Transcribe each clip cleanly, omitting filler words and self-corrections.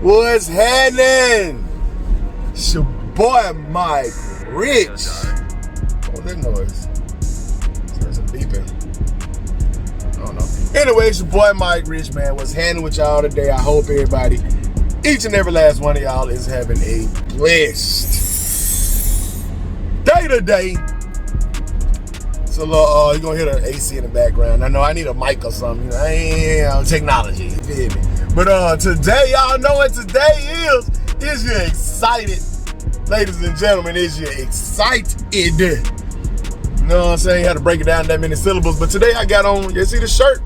What's happening? It's your boy Mike Rich. What that noise? There's some beeping. I don't know. Anyway, it's your boy Mike Rich, man. What's happening with y'all today? I hope everybody, each and every last one of y'all, is having a blessed day today. So you're gonna hear the AC in the background. I know I need a mic or something. You know, I ain't technology. You feel me? But today, y'all know what today is. Is you excited? Ladies and gentlemen, is you excited? You know what I'm saying? You had to break it down that many syllables. But today I got on, you see the shirt?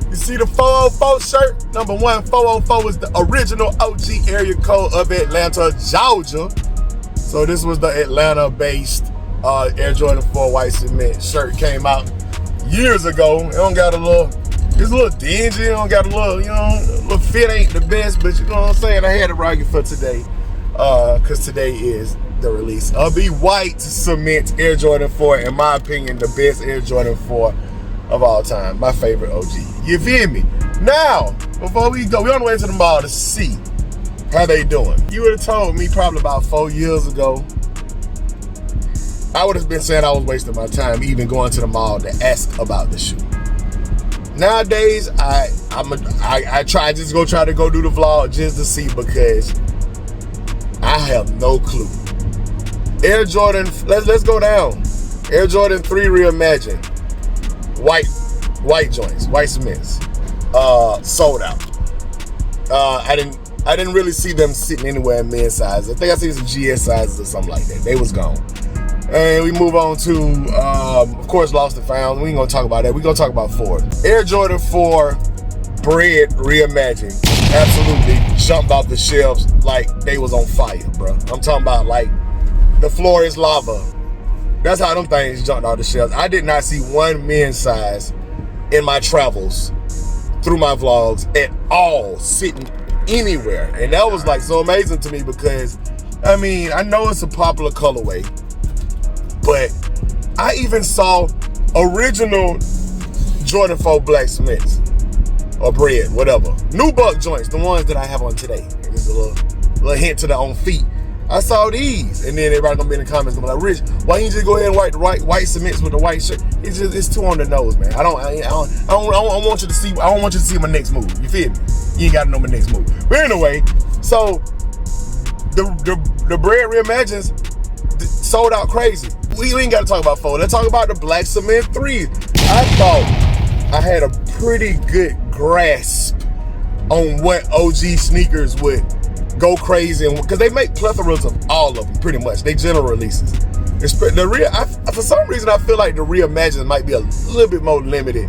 You see the 404 shirt? Number one, 404 is the original OG area code of Atlanta, Georgia. So this was the Atlanta-based Air Jordan 4 white cement shirt. Came out years ago. It don't got a little, it's a little dingy. It don't got a little, you know, little fit ain't the best, but you know what I'm saying? I had to rock it for today. Because today is the release of the white cement Air Jordan 4. In my opinion, the best Air Jordan 4 of all time. My favorite OG. You feel me? Now, before we go, we're on the way to the mall to see how they doing. You would have told me probably about 4 years ago, I would have been saying I was wasting my time even going to the mall to ask about the shoe. Nowadays, I try to go do the vlog just to see, because I have no clue. Air Jordan, let's go down. Air Jordan 3 Reimagined. White joints, white cements. Sold out. I didn't really see them sitting anywhere in men's size. I think I seen some GS sizes or something like that. They was gone. And we move on to, of course, Lost and Found. We ain't gonna talk about that. We gonna talk about 4. Air Jordan 4 Bread Reimagined. Absolutely jumped off the shelves like they was on fire, bro. I'm talking about like the floor is lava. That's how them things jumped off the shelves. I did not see one men's size in my travels through my vlogs at all sitting anywhere. And that was like so amazing to me, because I mean, I know it's a popular colorway, but I even saw original Jordan 4 black cements or bread, whatever. New buck joints, the ones that I have on today. It's a little hint to the on feet. I saw these, and then everybody gonna be in the comments gonna be like, Rich, why you just go ahead and white white cements with the white shirt? It's too on the nose, man. I don't want you to see. I don't want you to see my next move. You feel me? You ain't gotta know my next move. But anyway, so the bread Reimagines sold out crazy. We ain't gotta talk about 4. Let's talk about the black cement 3. I thought I had a pretty good grasp on what OG sneakers would go crazy, because they make plethoras of all of them, pretty much. They general releases. For some reason, I feel like the Reimagined might be a little bit more limited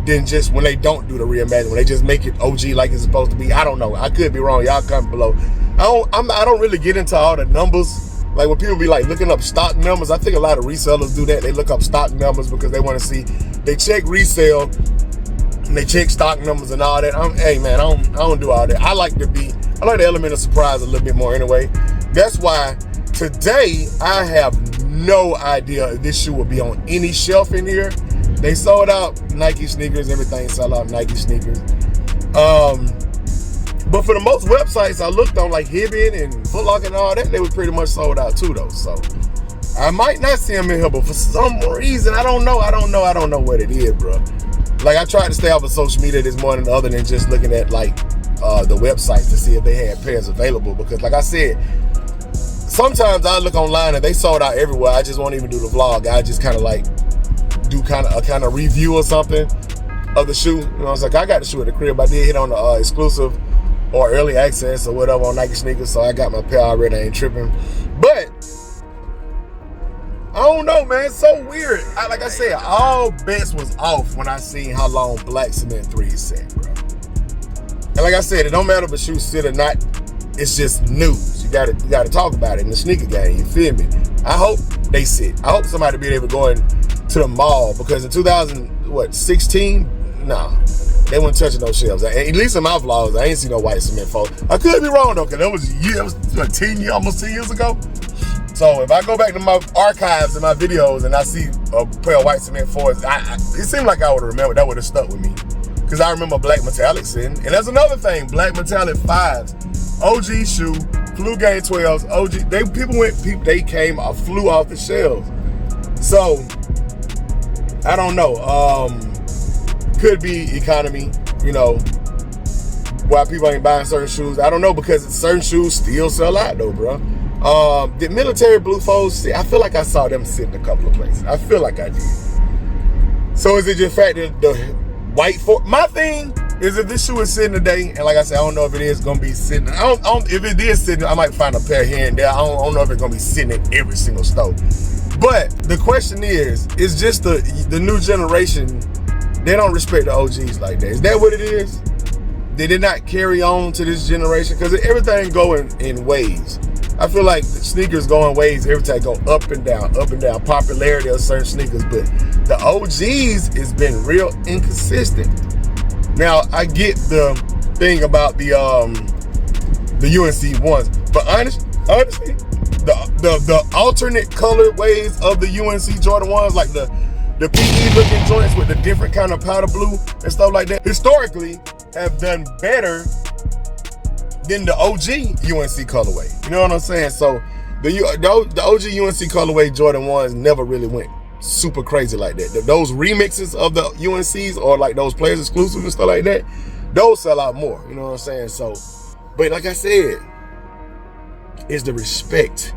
than just when they don't do the Reimagined, when they just make it OG like it's supposed to be. I don't know. I could be wrong. Y'all comment below. I don't really get into all the numbers. Like when people be like looking up stock numbers, I think a lot of resellers do that. They look up stock numbers because they want to see. They check resale and they check stock numbers and all that. Hey man, I don't do all that. I like the element of surprise a little bit more anyway. That's why today I have no idea if this shoe will be on any shelf in here. They sold out Nike sneakers, everything sold out Nike sneakers. But for the most websites I looked on, like Hibbett and Foot Locker and all that, they were pretty much sold out too though. So I might not see them in here, but for some reason, I don't know what it is, bro. Like I tried to stay off of social media this morning other than just looking at like the websites to see if they had pairs available, because like I said, sometimes I look online and they sold out everywhere. I just won't even do the vlog. I just kind of like do a kind of review or something of the shoe. You know, I was like, I got the shoe at the crib. I did hit on the exclusive or early access or whatever on Nike sneakers, so I got my pair already. I ain't tripping. But I don't know, man. It's so weird. Like I said, all bets was off when I seen how long black cement 3 sat, bro. And like I said, it don't matter if a shoe sit or not. It's just news. You gotta talk about it in the sneaker game. You feel me? I hope they sit. I hope somebody be able to go into the mall, because in 2016, nah, they weren't touching those shelves. At least in my vlogs, I ain't seen no white cement 4. I could be wrong though, because that was like almost 10 years ago. So if I go back to my archives and my videos and I see a pair of white cement 4s, it seemed like I would have remembered. That would have stuck with me. Because I remember black metallic sitting. And that's another thing, black metallic 5s. OG shoe, flu game 12s, OG. They flew off the shelves. So, I don't know. Could be economy, you know, why people ain't buying certain shoes. I don't know, because certain shoes still sell out though, bro. Did military blue foes sit? I feel like I saw them sit in a couple of places. I feel like I did. So is it just the fact that the white for my thing is, if this shoe is sitting today, and like I said, I don't know if it is gonna be sitting. If it is sitting, I might find a pair here and there. I don't know if it's gonna be sitting in every single store. But the question is just the new generation, they don't respect the OGs like that. Is that what it is? They did not carry on to this generation? Because everything going in waves. I feel like the sneakers go in waves every time, go up and down, popularity of certain sneakers. But the OGs has been real inconsistent. Now, I get the thing about the UNC ones, but honestly, the alternate colorways of the UNC Jordan 1s, like the PE looking joints with the different kind of powder blue and stuff like that, historically have done better than the OG UNC colorway. You know what I'm saying? So the OG UNC colorway Jordan 1s never really went super crazy like that. Those remixes of the UNCs, or like those players exclusive and stuff like that, those sell out more. You know what I'm saying? So, but like I said, is the respect.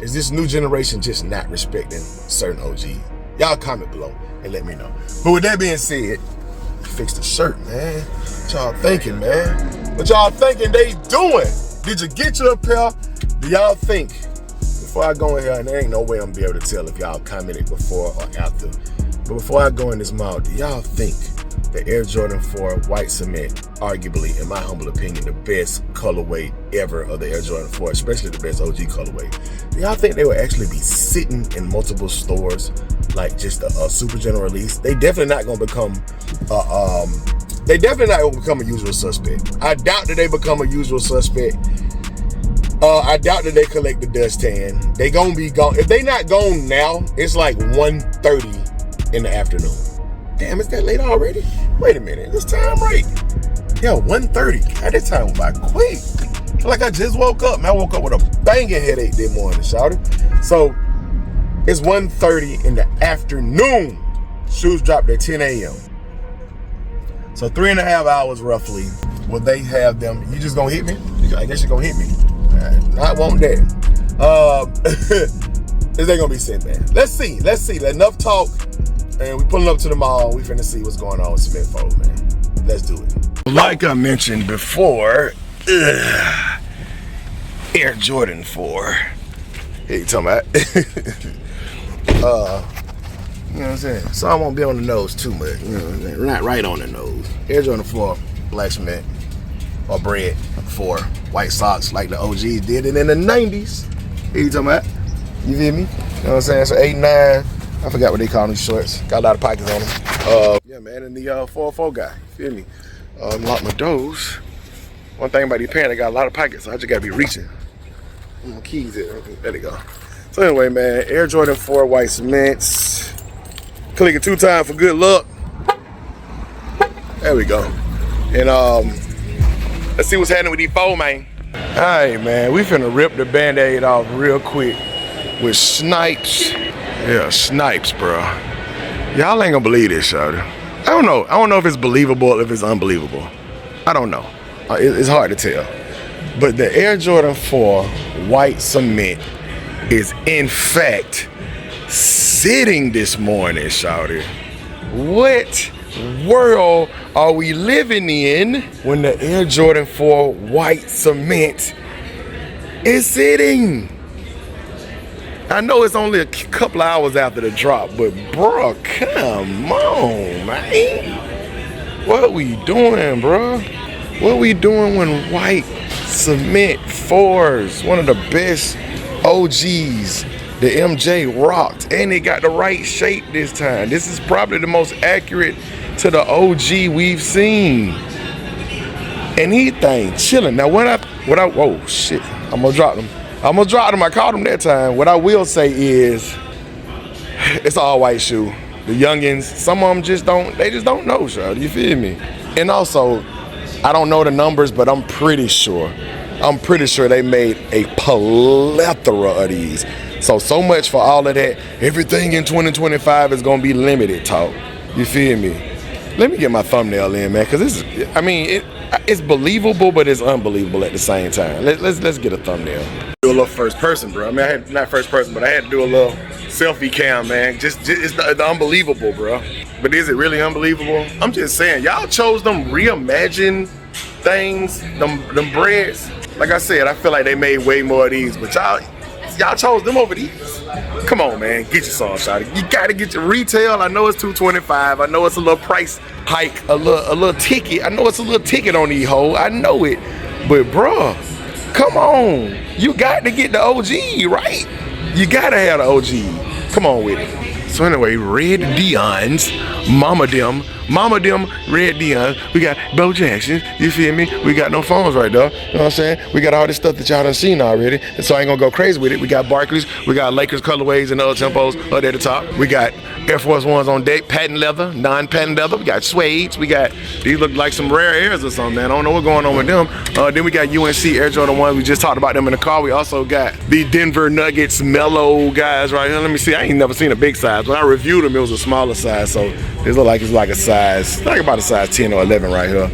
Is this new generation just not respecting certain OGs? Y'all comment below and let me know. But with that being said, fix the shirt, man. What y'all thinking, man? What y'all thinking they doing? Did you get you a pair? Do y'all think, before I go in here, and there ain't no way I'm gonna be able to tell if y'all commented before or after, but before I go in this mall, do y'all think the Air Jordan 4 white cement, arguably, in my humble opinion, the best colorway ever of the Air Jordan 4, especially the best OG colorway? Do y'all think they would actually be sitting in multiple stores like just a super general release? They definitely not gonna become a usual suspect. I doubt that they become a usual suspect. I doubt that they collect the dust tan. They gonna be gone. If they not gone now, it's like 1:30 in the afternoon. Damn, it's that late already? Wait a minute, this time right? Yeah, 1:30. God, that time went by quick. I feel like I just woke up. Man, I woke up with a banging headache this morning, shawty. So it's 1:30 in the afternoon. Shoes dropped at 10 a.m. So 3.5 hours roughly. Will they have them? You just gonna hit me? I guess you're gonna hit me. I won't that. Is they gonna be sent, man? Let's see. Enough talk. And we pulling up to the mall. We finna see what's going on with Cement Fold, man. Let's do it. Like I mentioned before, Air Jordan 4. Hey, you talking about? You know what I'm saying? So I won't be on the nose too much. You know what I'm saying? Not right on the nose. Air Jordan 4, black cement, or bread for white socks like the OGs did it in the 90s. Hey, you talking about? You feel me? You know what I'm saying? So 8, 9. I forgot what they call these shorts. Got a lot of pockets on them. Yeah, man, and the 404 guy. You feel me? Lock my doors. One thing about these pants, they got a lot of pockets, so I just gotta be reaching. My keys there. There they go. So anyway, man, Air Jordan 4 white cements. Click it 2 times for good luck. There we go. And let's see what's happening with these 4, man. All right, man, we finna rip the Band-Aid off real quick with Snipes. Yeah, Snipes, bro. Y'all ain't gonna believe this, shawty. I don't know if it's believable or if it's unbelievable. I don't know. It's hard to tell. But the Air Jordan 4 white cement is in fact sitting this morning, shawty. What world are we living in when the Air Jordan 4 white cement is sitting? I know it's only a couple of hours after the drop, but bro, come on, man. What we doing, bro? What we doing when white cement 4s, one of the best OGs, the MJ rocked, and they got the right shape this time. This is probably the most accurate to the OG we've seen. And he thing chilling. Now whoa shit, I'm gonna drop them. almost dropped him. I caught him that time. What I will say is, it's an all white shoe. The youngins, some of them just don't know, Shawty, you feel me? And also, I don't know the numbers, but I'm pretty sure they made a plethora of these. So much for all of that. Everything in 2025 is gonna be limited talk. You feel me? Let me get my thumbnail in, man, because it's believable, but it's unbelievable at the same time. Let's get a thumbnail. Do a little first person, bro. I mean, not first person, but I had to do a little selfie cam, man. Just it's the unbelievable, bro. But is it really unbelievable? I'm just saying, y'all chose them reimagined things, them breads. Like I said, I feel like they made way more of these, but y'all chose them over these. Come on, man, get your song, shawty. You gotta get your retail. I know it's $225. I know it's a little price hike, a little ticket. I know it's a little ticket on these hoes. I know it, but bruh, come on. You got to get the OG, right? You gotta have the OG. Come on with it. So anyway, Red Dion's, Mama Dem, Red Dion. We got Bo Jackson, you feel me? We got no phones right there, you know what I'm saying? We got all this stuff that y'all done seen already, and so I ain't gonna go crazy with it. We got Barclays, we got Lakers colorways and other tempos up at the top. We got Air Force Ones on deck, patent leather, non-patent leather. We got suedes. We got, these look like some rare airs or something, man. I don't know what's going on with them. Then we got UNC Air Jordan 1. We just talked about them in the car. We also got the Denver Nuggets Mellow guys right here. Let me see, I ain't never seen a big size. When I reviewed them, it was a smaller size, so this look like it's like a size, like about a size 10 or 11 right here.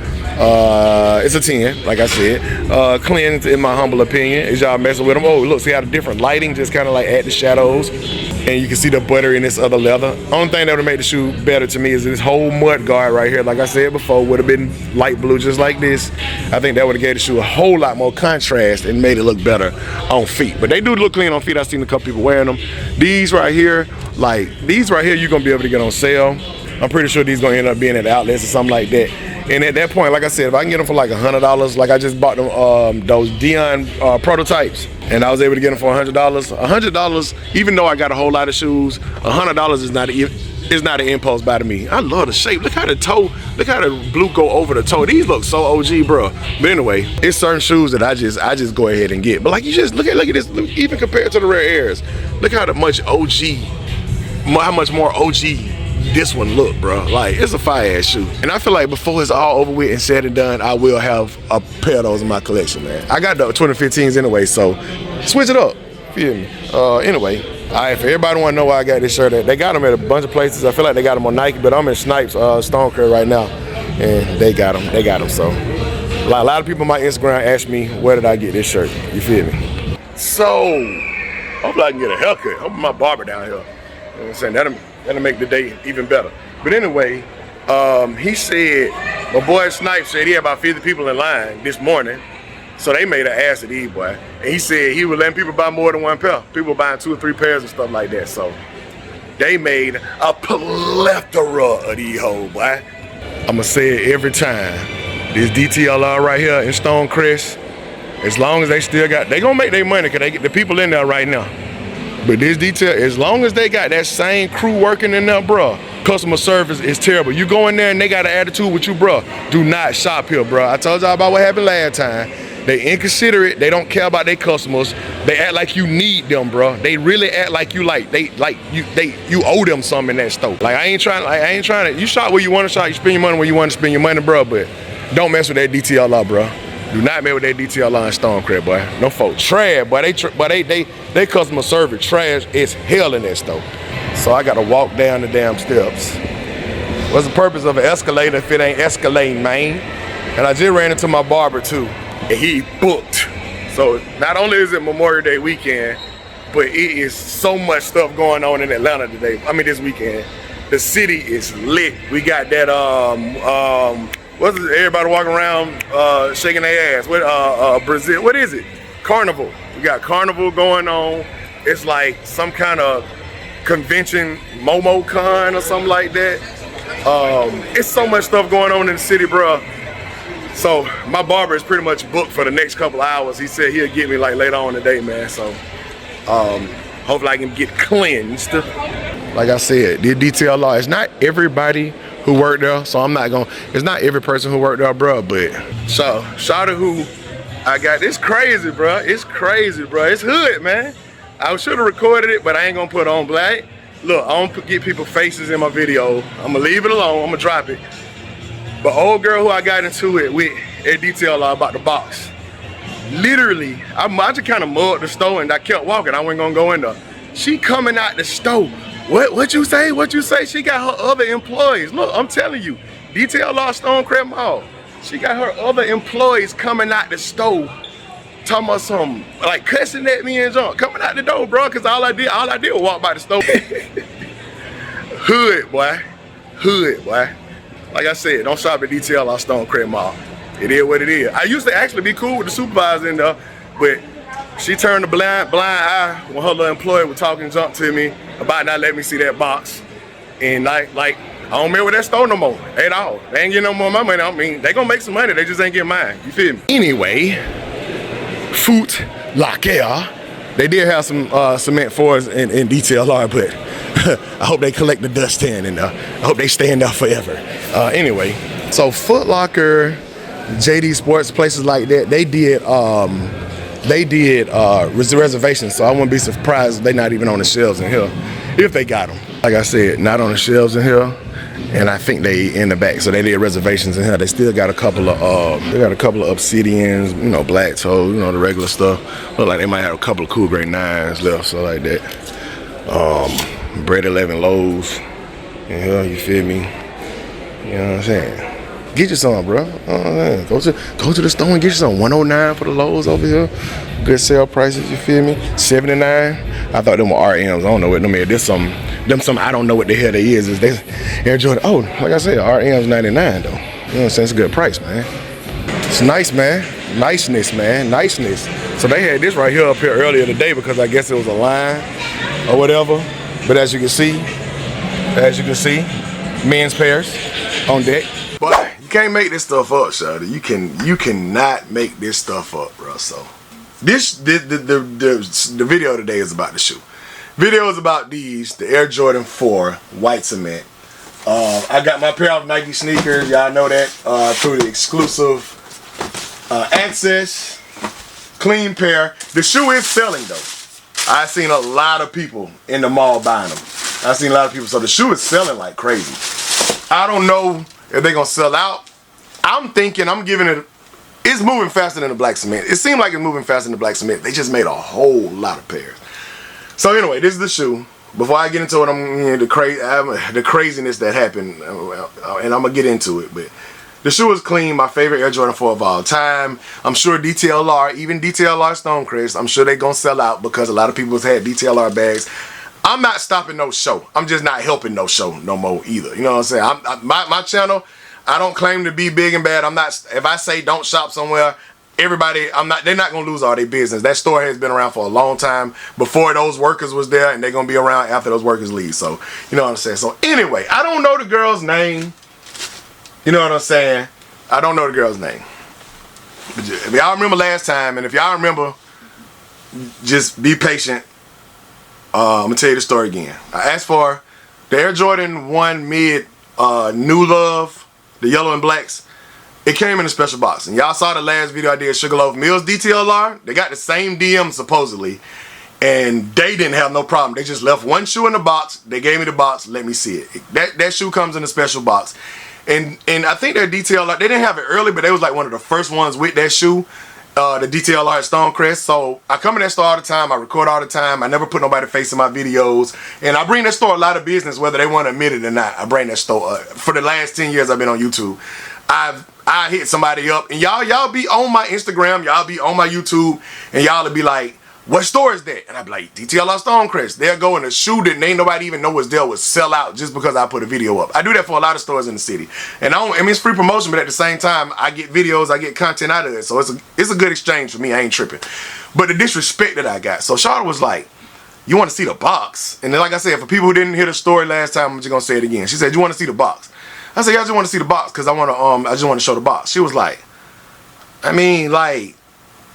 It's a 10, like I said. Clean, in my humble opinion. Is y'all messing with them? Oh, look, see how the different lighting just kind of like add the shadows. And you can see the butter in this other leather. Only thing that would have made the shoe better to me is this whole mud guard right here. Like I said before, would have been light blue just like this. I think that would have gave the shoe a whole lot more contrast and made it look better on feet. But they do look clean on feet. I've seen a couple people wearing them. These right here, you're gonna be able to get on sale. I'm pretty sure these gonna end up being at outlets or something like that. And at that point, like I said, if I can get them for like $100, like I just bought them those Dion prototypes, and I was able to get them for $100, even though I got a whole lot of shoes, $100 is not an impulse buy to me. I love the shape. Look how the blue go over the toe. These look so OG, bro. But anyway, it's certain shoes that I just go ahead and get. But like, you just look at this, even compared to the Rare Airs, look how much more OG this one look, bro. Like, it's a fire ass shoe. And I feel like before it's all over with and said and done, I will have a pair of those in my collection, man. I got the 2015s anyway, so switch it up. Feel me? Anyway, all right, for everybody want to know why I got this shirt at, they got them at a bunch of places. I feel like they got them on Nike, but I'm in Snipes, Stone Curry right now, and they got them. So a lot of people on my Instagram ask me, where did I get this shirt? You feel me? So, hopefully I can get a haircut. Hopefully my barber down here. You know what I'm saying? That'll make the day even better. But anyway, he said, my boy Snipes said he had about 50 people in line this morning. So they made an ass of these, boy. And he said he was letting people buy more than one pair. People buying 2 or 3 pairs and stuff like that. So they made a plethora of these hoes, boy. I'ma say it every time. This DTLR right here in Stonecrest, as long as they still got, they gonna make their money because they get the people in there right now. But this detail, as long as they got that same crew working in there, bruh, customer service is terrible. You go in there and they got an attitude with you, bruh, do not shop here, bruh. I told y'all about what happened last time. They inconsiderate, they don't care about their customers. They act like you need them, bruh. They really act like you you owe them something in that store. Like, I ain't trying to, you shop where you want to shop, you spend your money where you want to spend your money, bruh, but don't mess with that DTLR, bruh. Do not mess with that DTLR in Stonecrest, boy. No folks trash, boy. They customer service trash is hell in that store. So I gotta walk down the damn steps. What's the purpose of an escalator if it ain't escalating, man? And I just ran into my barber too, and he booked. So not only is it Memorial Day weekend, but it is so much stuff going on in Atlanta today. I mean, this weekend. The city is lit. We got that what's it, everybody walking around shaking their ass. What Brazil? What is it? Carnival. We got Carnival going on. It's like some kind of convention, MomoCon or something like that. It's so much stuff going on in the city, bro. So my barber is pretty much booked for the next couple hours. He said he'll get me like later on today, man. So hopefully I can get cleansed. Like I said, the DTLR, it's not everybody who worked there, so I'm not gonna, it's not every person who worked there, bro, but so shout out who I got this crazy, bro. It's crazy, bro. It's hood, man. I should have recorded it, but I ain't gonna put it on black. Look, I don't get people faces in my video. I'm gonna leave it alone. I'm gonna drop it. But old girl who I got into it with, at detail about the box. Literally, I just kind of mugged the store and I kept walking. I wasn't gonna go in there. She coming out the store. What you say? What you say? She got her other employees. Look, I'm telling you, Detail Law Stonecrest Mall. She got her other employees coming out the store, talking about something, like cussing at me and junk, coming out the door, bro, because all I did was walk by the store. Hood, boy. Hood, boy. Like I said, don't shop at Detail Law Stonecrest Mall. It is what it is. I used to actually be cool with the supervisor in there, but she turned a blind eye when her little employee was talking junk to me about not letting me see that box. And like I don't remember that store no more at all. They ain't getting no more of my money. I mean, they gonna make some money, they just ain't getting mine. You feel me? Anyway, Foot Locker. They did have some cement floors in Detail Law, but I hope they collect the dust in and I hope they stay in there forever. Anyway, so Foot Locker, JD Sports, places like that, they did reservations, so I wouldn't be surprised if they're not even on the shelves in here, if they got them. Like I said, not on the shelves in here, and I think they in the back, so they did reservations in here. They still got a couple of Obsidians, you know, Black Toe, you know, the regular stuff. Look like they might have a couple of Cool Grade 9s left, so like that. Bread 11 loaves in here, you feel me? You know what I'm saying? Get you some, bro. Go to the store and get you some. 109 for the lows over here. Good sale prices, you feel me? 79. I thought them were RMs. I don't know what them is. There's some I don't know what the hell they is. They Air Jordan. Oh, like I said, RM's 99 though. You know what I'm saying? It's a good price, man. It's nice, man. Niceness, man. Niceness. So they had this right here up here earlier today because I guess it was a line or whatever. But as you can see, men's pairs on deck. But you can't make this stuff up, shawty. You cannot make this stuff up, bro. So the video today is about the shoe. Video is about the Air Jordan 4 white cement. I got my pair of Nike sneakers. Y'all know that through the exclusive access. Clean pair. The shoe is selling though. I've seen a lot of people in the mall buying them. I've seen a lot of people. So the shoe is selling like crazy. I don't know if they're gonna sell out. I'm thinking it's moving faster than the black cement. It seemed like it's moving faster than the black cement. They just made a whole lot of pairs. So anyway, this is the shoe. Before I get into it, the craziness that happened, and I'm gonna get into it. But the shoe is clean. My favorite Air Jordan 4 of all time. I'm sure DTLR, even DTLR Stonecrest, I'm sure they're gonna sell out because a lot of people have had DTLR bags. I'm not stopping no show. I'm just not helping no show no more either. You know what I'm saying? My channel, I don't claim to be big and bad. I'm not. If I say don't shop somewhere, everybody, they're not gonna lose all their business. That store has been around for a long time before those workers was there, and they're gonna be around after those workers leave. So you know what I'm saying. So anyway, I don't know the girl's name. You know what I'm saying? I don't know the girl's name. But if y'all remember last time, and if y'all remember, just be patient. I'm gonna tell you the story again. I asked for the Air Jordan 1 mid New Love, the yellow and blacks. It came in a special box, and y'all saw the last video I did, Sugarloaf Mills DTLR. They got the same DM supposedly, and they didn't have no problem. They just left one shoe in the box. They gave me the box, let me see it. That shoe comes in a special box, and I think their DTLR, they didn't have it early, but they was like one of the first ones with that shoe. The DTLR at Stonecrest. So I come in that store all the time. I record all the time. I never put nobody face in my videos, and I bring that store a lot of business, whether they want to admit it or not. I bring that store for the last 10 years I've been on YouTube. I hit somebody up, and y'all be on my Instagram, y'all be on my YouTube, and y'all will be like, what store is that? And I'd be like, DTLR Stonecrest. They'll go in a shoe that ain't nobody even know was there would sell out just because I put a video up. I do that for a lot of stores in the city. And I mean, it's free promotion, but at the same time, I get videos, I get content out of it. So it's a good exchange for me. I ain't tripping. But the disrespect that I got. So Charlotte was like, you want to see the box? And then, like I said, for people who didn't hear the story last time, I'm just going to say it again. She said, you want to see the box? I said, yeah, I just want to see the box because I just want to show the box. She was like, I mean, like,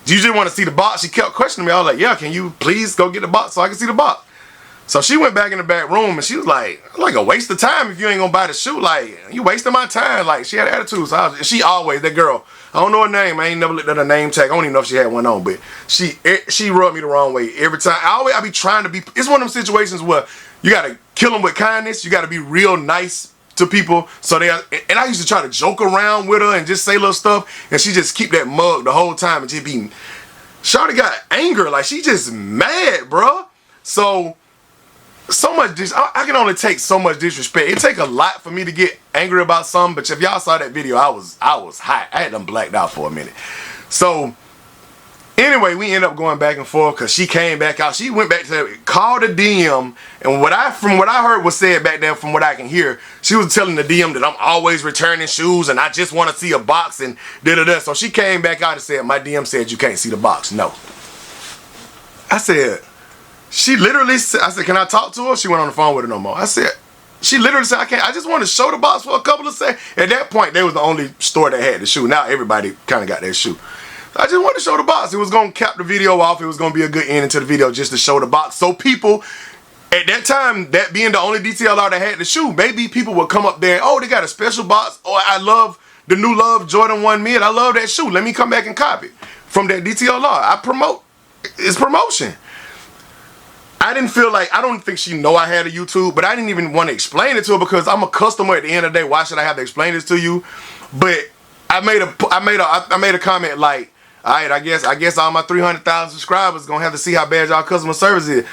do you just want to see the box? She kept questioning me. I was like, yeah, can you please go get the box so I can see the box? So she went back in the back room and she was like a waste of time if you ain't gonna buy the shoe. Like, you wasting my time. Like, she had attitude. So she always, that girl, I don't know her name. I ain't never looked at her name tag. I don't even know if she had one on, but she rubbed me the wrong way every time. I be trying to be, it's one of them situations where you gotta kill them with kindness. You gotta be real nice to people. So and I used to try to joke around with her and just say little stuff, and she just keep that mug the whole time and just be, Shawty got anger. Like, she just mad, bruh. So much I can only take so much disrespect. It take a lot for me to get angry about something, but if y'all saw that video, I was hot. I had them blacked out for a minute. So anyway, we ended up going back and forth because she came back out. She went back to call the DM, and from what I heard was said back there, from what I can hear, she was telling the DM that I'm always returning shoes and I just want to see a box and da-da-da. So she came back out and said, my DM said you can't see the box. No. I said, she literally said, I said, can I talk to her? She went on the phone with her no more. I said, she literally said, I can't. I just want to show the box for a couple of seconds. At that point, they was the only store that had the shoe. Now everybody kind of got their shoe. I just wanted to show the box. It was going to cap the video off. It was going to be a good ending to the video just to show the box. So people, at that time, that being the only DTLR that had the shoe, maybe people would come up there and, oh, they got a special box. Oh, I love the new Love Jordan 1 Mid. I love that shoe. Let me come back and copy from that DTLR. I promote. It's promotion. I didn't feel like, I don't think she know I had a YouTube, but I didn't even want to explain it to her because I'm a customer at the end of the day. Why should I have to explain this to you? But I made a comment like, all right, I guess all my 300,000 subscribers gonna have to see how bad y'all customer service is.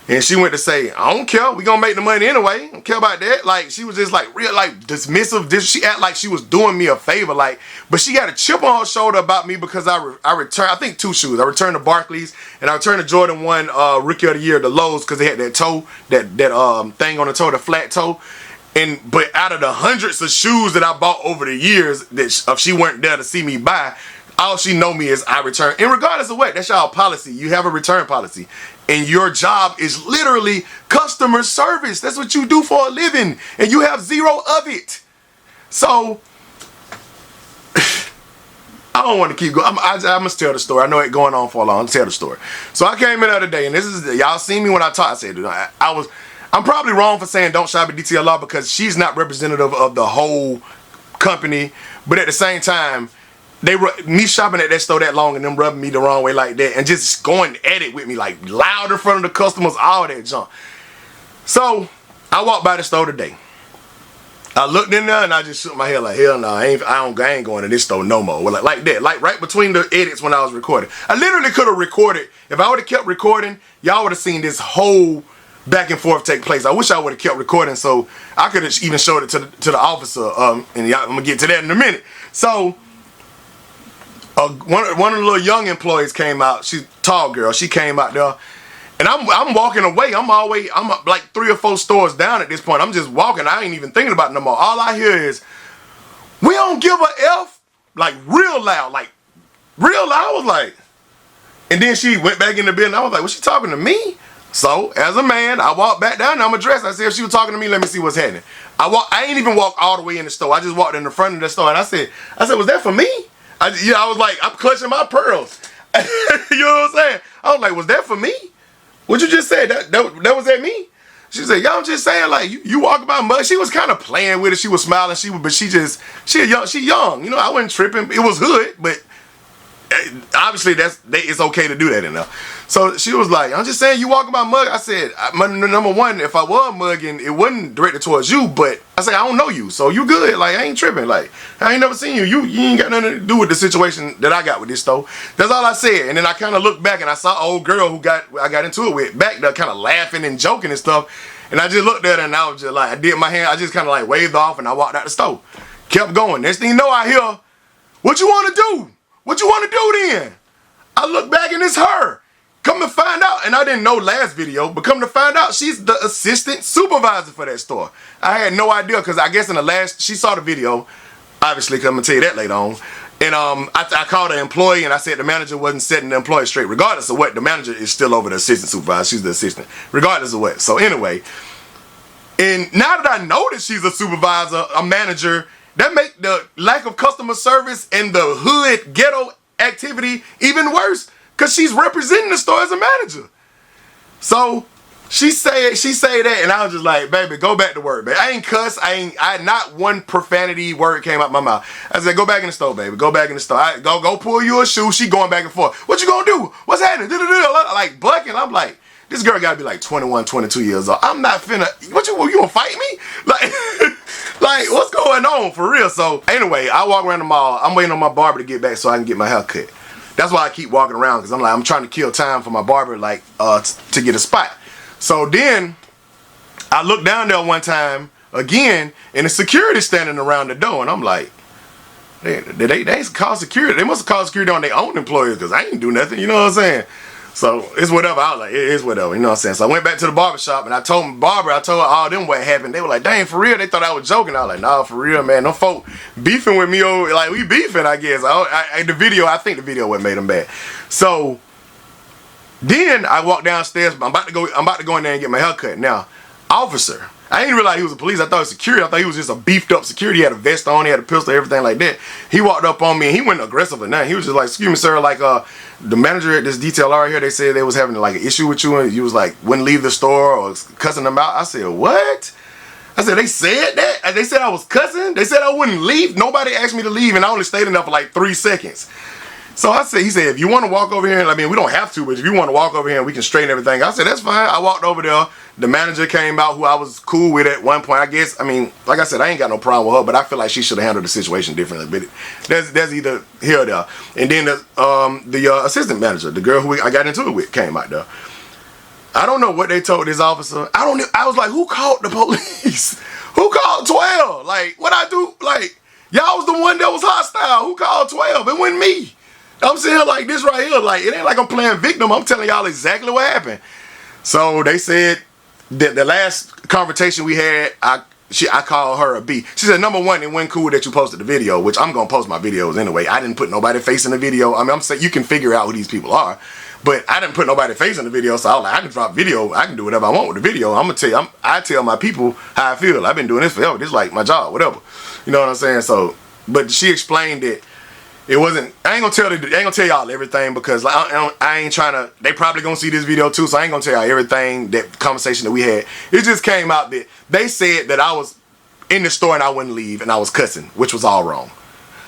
And she went to say, I don't care. We gonna make the money anyway. I don't care about that. Like, she was just like real, like dismissive. She act like she was doing me a favor. Like, but she got a chip on her shoulder about me because I returned, I think 2 shoes. I returned the Barclays and I returned the Jordan 1 Rookie of the Year, the Lows, because they had that toe, that thing on the toe, the flat toe. But out of the hundreds of shoes that I bought over the years that if she weren't there to see me buy, all she know me is I return. And regardless of what, that's y'all policy. You have a return policy. And your job is literally customer service. That's what you do for a living. And you have 0 of it. So, I don't want to keep going. I must tell the story. I know it going on for a long. I'm tell the story. So I came in the other day, and this is, y'all see me when I talk. I said, I'm probably wrong for saying don't shop at DTLR because she's not representative of the whole company. But at the same time, me shopping at that store that long and them rubbing me the wrong way like that and just going at it with me like loud in front of the customers, all that junk. So I walked by the store today. I looked in there and I just shook my head like, hell no, I ain't going to this store no more. Well, like that, like right between the edits when I was recording. I literally could have recorded. If I would have kept recording, y'all would have seen this whole back and forth take place. I wish I would have kept recording so I could have even showed it to the officer. And I'm gonna get to that in a minute. So. One of the little young employees came out. She's a tall girl. She came out there, and I'm walking away. I'm like 3 or 4 stores down at this point. I'm just walking. I ain't even thinking about it no more. All I hear is, "We don't give a F," like real loud, like real loud. I was like, and then she went back in the building. I was like, "Was she talking to me?" So as a man, I walked back down. I'm dressed. I said, if she was talking to me, let me see what's happening. I ain't even walked all the way in the store. I just walked in the front of the store, and I said, was that for me? I was like, I'm clutching my pearls. You know what I'm saying? I was like, was that for me? What you just said? That was at me? She said, y'all, I'm just saying, like, you walk about mud. She was kind of playing with it. She was smiling. But she young. You know, I wasn't tripping. It was hood, but obviously it's okay to do that in there. So she was like, I'm just saying, you walk about mug. I said, number one, if I was mugging, it wasn't directed towards you, but I said, I don't know you, so you good. Like, I ain't tripping. Like, I ain't never seen you. You ain't got nothing to do with the situation that I got with this store. That's all I said. And then I kind of looked back and I saw an old girl I got into it with back there kind of laughing and joking and stuff. And I just looked at her and I was just like, I did my hand. I just kind of like waved off and I walked out the store. Kept going. Next thing you know, I hear, what you want to do? What you want to do then? I look back and it's her. Come to find out, and I didn't know last video, but come to find out, she's the assistant supervisor for that store. I had no idea, because I guess in the last, she saw the video, obviously, because I'm going to tell you that later on. And I called the employee, and I said the manager wasn't setting the employee straight. Regardless of what, the manager is still over the assistant supervisor. She's the assistant, regardless of what. So anyway, and now that I know that she's a supervisor, a manager, that make the lack of customer service and the hood ghetto activity even worse. Because she's representing the store as a manager. So she say that, and I was just like, baby, go back to work, baby. I ain't cuss. Not one profanity word came out my mouth. I said, go back in the store, baby. Go back in the store. Go pull you a shoe. She going back and forth. What you gonna do? What's happening? Like bucking. I'm like, this girl gotta be like 21, 22 years old. I'm not finna. You gonna fight me? Like, like what's going on for real? So anyway, I walk around the mall. I'm waiting on my barber to get back so I can get my hair cut. That's why I keep walking around, because I'm trying to kill time for my barber, like to get a spot. So then I looked down there one time again, and the security standing around the door, and I'm like, they ain't call security. They must have called security on their own employees, because I ain't do nothing. You know what I'm saying? So it's whatever. I was like, it is whatever. You know what I'm saying? So I went back to the barbershop, and I told her all them what happened. They were like, dang, for real? They thought I was joking. I was like, nah, for real, man. Them folk beefing with me. Like, we beefing, I guess. I think the video what made them bad. So then I walked downstairs. I'm about to go in there and get my hair cut. Now, officer, I didn't realize he was a police. I thought he was security. I thought he was just a beefed up security. He had a vest on. He had a pistol, everything like that. He walked up on me, and he went aggressive or nothing. He was just like, excuse me, sir, like, the manager at this detail right here, they said they was having like an issue with you, and you was like, wouldn't leave the store or cussing them out. I said, what? I said, they said that? They said I was cussing? They said I wouldn't leave? Nobody asked me to leave, and I only stayed in there for like 3 seconds. So he said, if you want to walk over here, I mean, we don't have to, but if you want to walk over here and we can straighten everything. I said, that's fine. I walked over there. The manager came out, who I was cool with at one point. I guess, I mean, like I said, I ain't got no problem with her, but I feel like she should have handled the situation differently. But there's either here or there. And then the assistant manager, the girl who I got into it with, came out there. I don't know what they told this officer. I was like, who called the police? Who called 12? Like, what I do? Like, y'all was the one that was hostile. Who called 12? It wasn't me. I'm saying like this right here, like it ain't like I'm playing victim. I'm telling y'all exactly what happened. So they said that the last conversation we had, I called her a B. She said, number one, it wasn't cool that you posted the video, which I'm gonna post my videos anyway. I didn't put nobody face in the video. I mean, I'm saying you can figure out who these people are, but I didn't put nobody face in the video. So I was like, I can drop video. I can do whatever I want with the video. I'm gonna tell you, I tell my people how I feel. I've been doing this forever. This is like my job, whatever. You know what I'm saying? So, but she explained it. It wasn't. I ain't gonna tell y'all everything, because like, I ain't trying to. They probably gonna see this video too, so I ain't gonna tell y'all everything. That conversation that we had. It just came out that they said that I was in the store and I wouldn't leave, and I was cussing, which was all wrong.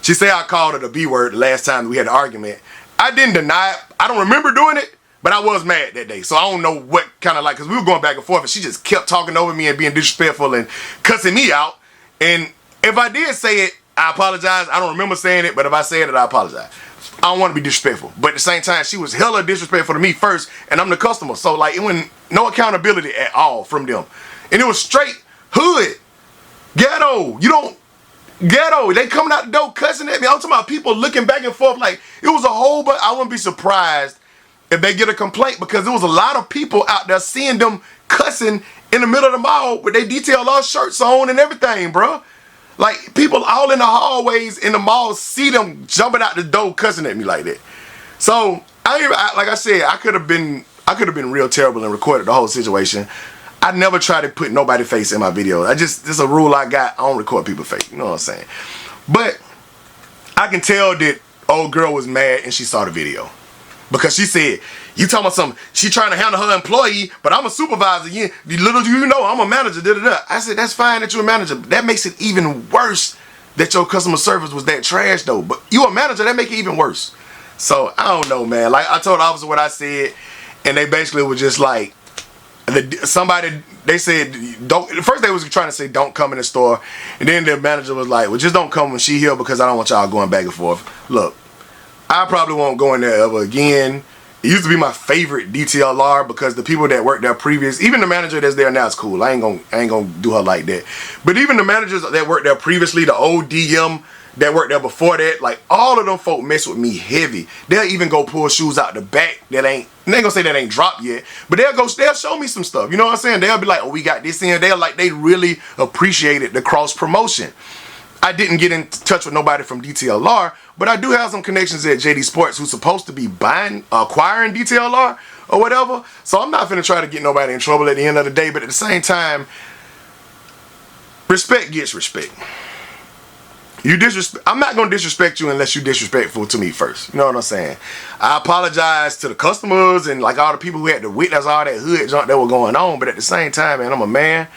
She said I called her the B word the last time we had an argument. I didn't deny it. I don't remember doing it, but I was mad that day. So I don't know what kind of like, because we were going back and forth, and she just kept talking over me and being disrespectful and cussing me out. And if I did say it, I apologize. I don't remember saying it, but if I said it, I apologize. I don't want to be disrespectful. But at the same time, she was hella disrespectful to me first, and I'm the customer. So, like, it wasn't no accountability at all from them. And it was straight hood. Ghetto. Ghetto. They coming out the door cussing at me. I'm talking about people looking back and forth. Like, it was a whole bunch. I wouldn't be surprised if they get a complaint, because there was a lot of people out there seeing them cussing in the middle of the mall with their detail all shirts on and everything, bro. Like, people all in the hallways in the mall see them jumping out the door cussing at me like that. So, like I said, I could have been real terrible and recorded the whole situation. I never try to put nobody's face in my videos. this is a rule I got. I don't record people's face. You know what I'm saying? But I can tell that old girl was mad and she saw the video. Because she said, you talking about something, she trying to handle her employee, but I'm a supervisor. Little do you know, I'm a manager. I said, that's fine that you're a manager. But that makes it even worse that your customer service was that trash though. But you a manager, that make it even worse. So I don't know, man. Like, I told the officer what I said, and they basically were just like, they said, don't. First they was trying to say don't come in the store, and then the manager was like, well, just don't come when she here, because I don't want y'all going back and forth. Look, I probably won't go in there ever again. It used to be my favorite DTLR, because the people that worked there previous, even the manager that's there now is cool. I ain't gonna do her like that. But even the managers that worked there previously, the old DM that worked there before that, like, all of them folk mess with me heavy. They'll even go pull shoes out the back that ain't, and they ain't gonna say that ain't dropped yet, but they'll show me some stuff. You know what I'm saying? They'll be like, oh, we got this in. They really appreciated the cross promotion. I didn't get in touch with nobody from DTLR, but I do have some connections at JD Sports who's supposed to be acquiring DTLR or whatever. So I'm not finna try to get nobody in trouble at the end of the day, but at the same time, respect gets respect. I'm not gonna disrespect you unless you disrespectful to me first. You know what I'm saying? I apologize to the customers and like all the people who had to witness all that hood junk that was going on. But at the same time, man, I'm a man,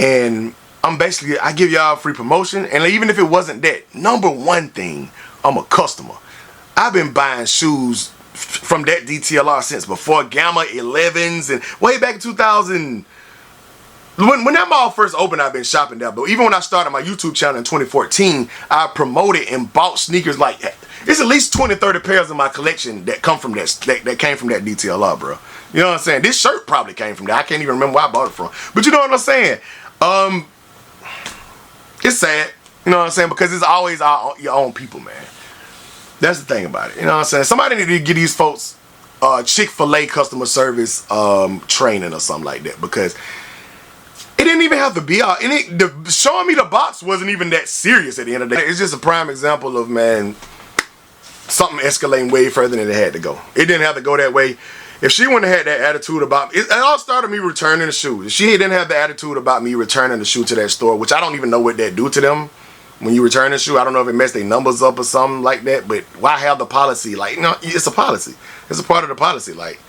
and I give y'all free promotion. And even if it wasn't that, number one thing, I'm a customer. I've been buying shoes from that DTLR since before Gamma 11s and way back in 2000. When that mall first opened, I've been shopping there. But even when I started my YouTube channel in 2014, I promoted and bought sneakers like it's at least 20, 30 pairs in my collection that come from that came from that DTLR, bro. You know what I'm saying? This shirt probably came from there. I can't even remember where I bought it from. But you know what I'm saying? It's sad. You know what I'm saying? Because it's always your own people, man. That's the thing about it. You know what I'm saying? Somebody need to get these folks Chick-fil-A customer service training or something like that, because it didn't even have to be out. And showing me the box wasn't even that serious at the end of the day. It's just a prime example of, man, something escalating way further than it had to go. It didn't have to go that way. If she wouldn't have had that attitude about it all started me returning the shoe. If she didn't have the attitude about me returning the shoe to that store, which I don't even know what that do to them when you return the shoe. I don't know if it messed their numbers up or something like that, but why have the policy? Like, no, it's a policy. It's a part of the policy. Like,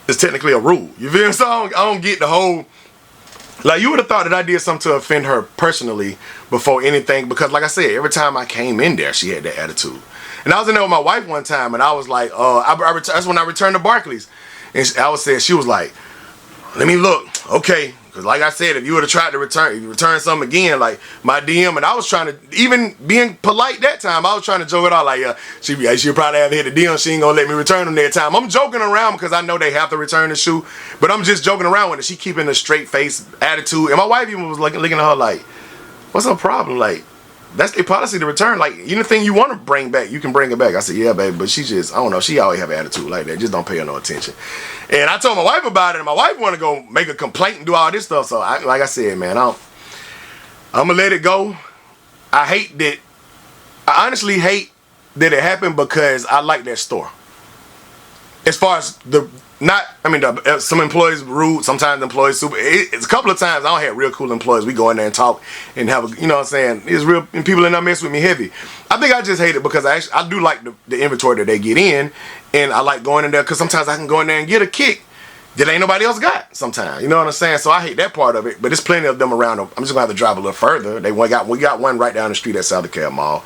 it's technically a rule. You feel me? So I don't get the whole. Like, you would have thought that I did something to offend her personally before anything, because like I said, every time I came in there, she had that attitude. And I was in there with my wife one time, and I was like, that's when I returned to Barclays. And she was like, let me look. Okay. Because like I said, if you would have tried to return something again, like my DM, and I was trying to, even being polite that time, I was trying to joke it out like, she'll probably have hit the DM, she ain't gonna let me return them that time. I'm joking around because I know they have to return the shoe, but I'm just joking around with it. She keeping a straight face attitude, and my wife even was looking at her like, what's her problem? Like, that's their policy to return. Like, anything you want to bring back, you can bring it back. I said, yeah, baby, but she just, I don't know, she always have an attitude like that. Just don't pay her no attention. And I told my wife about it, and my wife want to go make a complaint and do all this stuff. So, like I said, man, I'm going to let it go. I honestly hate that it happened because I like that store. As far as some employees rude, sometimes the employees super. It's a couple of times I don't have real cool employees. We go in there and talk and have you know what I'm saying? It's real, and people in there mess with me heavy. I think I just hate it because I do like the inventory that they get in, and I like going in there because sometimes I can go in there and get a kick that ain't nobody else got sometimes. You know what I'm saying? So I hate that part of it, but there's plenty of them around. I'm just going to have to drive a little further. We got one right down the street at South DeKalb Mall.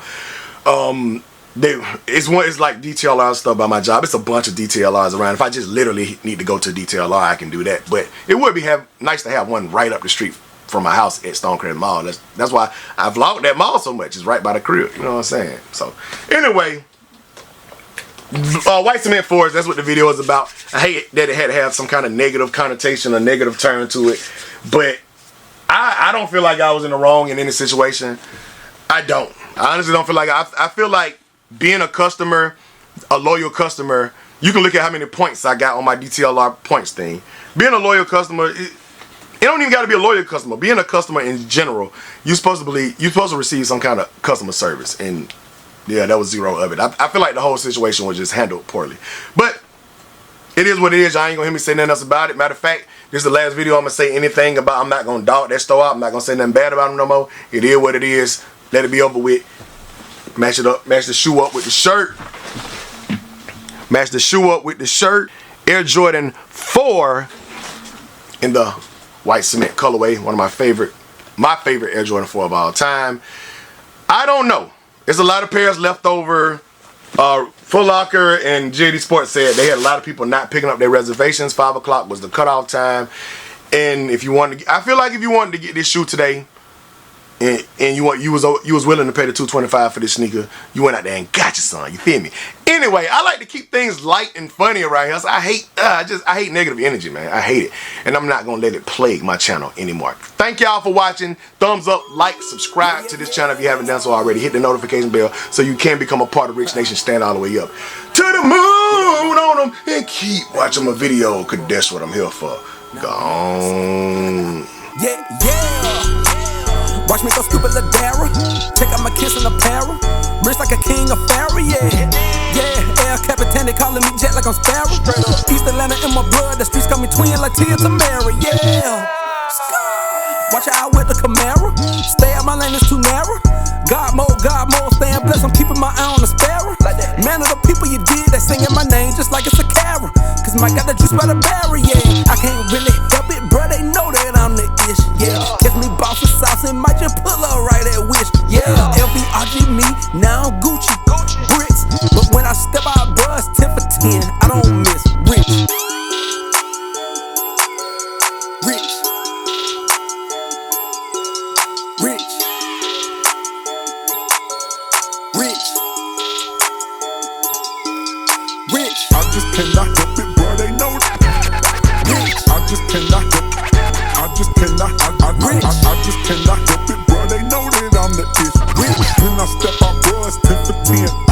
It's like DTLR stuff by my job. It's a bunch of DTLRs around. If I just literally need to go to DTLR, I can do that. But it would be nice to have one right up the street from my house at Stonecrest Mall. That's why I vlog that mall so much. It's right by the crib. You know what I'm saying? So anyway, White Cement Forest, that's what the video is about. I hate that it had to have some kind of negative connotation or negative turn to it. But I don't feel like I was in the wrong in any situation. I don't. I honestly don't feel like I feel like being a customer, a loyal customer, you can look at how many points I got on my DTLR points thing. Being a loyal customer, it don't even got to be a loyal customer. Being a customer in general, you're supposed to receive some kind of customer service, and yeah, that was zero of it. I feel like the whole situation was just handled poorly. But it is what it is. Y'all ain't gonna hear me say nothing else about it. Matter of fact, this is the last video I'm gonna say anything about. I'm not gonna dog that store out. I'm not gonna say nothing bad about them no more. It is what it is. Let it be over with. Match it up. Match the shoe up with the shirt. Match the shoe up with the shirt. Air Jordan 4 in the white cement colorway. One of my favorite Air Jordan 4 of all time. I don't know. There's a lot of pairs left over. Foot Locker and JD Sports said they had a lot of people not picking up their reservations. 5 o'clock was the cutoff time. And if you wanted to, I feel like if you wanted to get this shoe today, and you was willing to pay the $225 for this sneaker, you went out there and got your son. You feel me? Anyway, I like to keep things light and funny around here. So I hate negative energy, man. I hate it, and I'm not gonna let it plague my channel anymore. Thank y'all for watching. Thumbs up, like, subscribe to this channel if you haven't done so already. Hit the notification bell so you can become a part of Rich Nation. Stand all the way up to the moon on them and keep watching my video, cause that's what I'm here for. Gone. Yeah. Watch me go stupid Ladera. Check out my kiss in apparel. Rich like a king of Pharaoh, yeah. El Capitan, they calling me jet like I'm Sparrow. East Atlanta in my blood, the streets call me twin like Tia Tamara, yeah. Watch out with the Camaro. Stay out my lane, it's too narrow. juice by the barrier. I can't really help it, bruh, they know that I'm the ish. Yeah, catch me bossing sauce and might just pull up right at Wish. Yeah, LVRG me, now I'm Gucci. Bricks, but when I step out, bruh, it's 10 for 10. I don't miss. Rich. Rich. Rich. Rich. Rich. I just cannot help it, bro, they know that. Rich. I just cannot help it. I just cannot, I just cannot help it, bro, they know that I'm the ish. Rich. When I step out, bro, it's 10 for 10.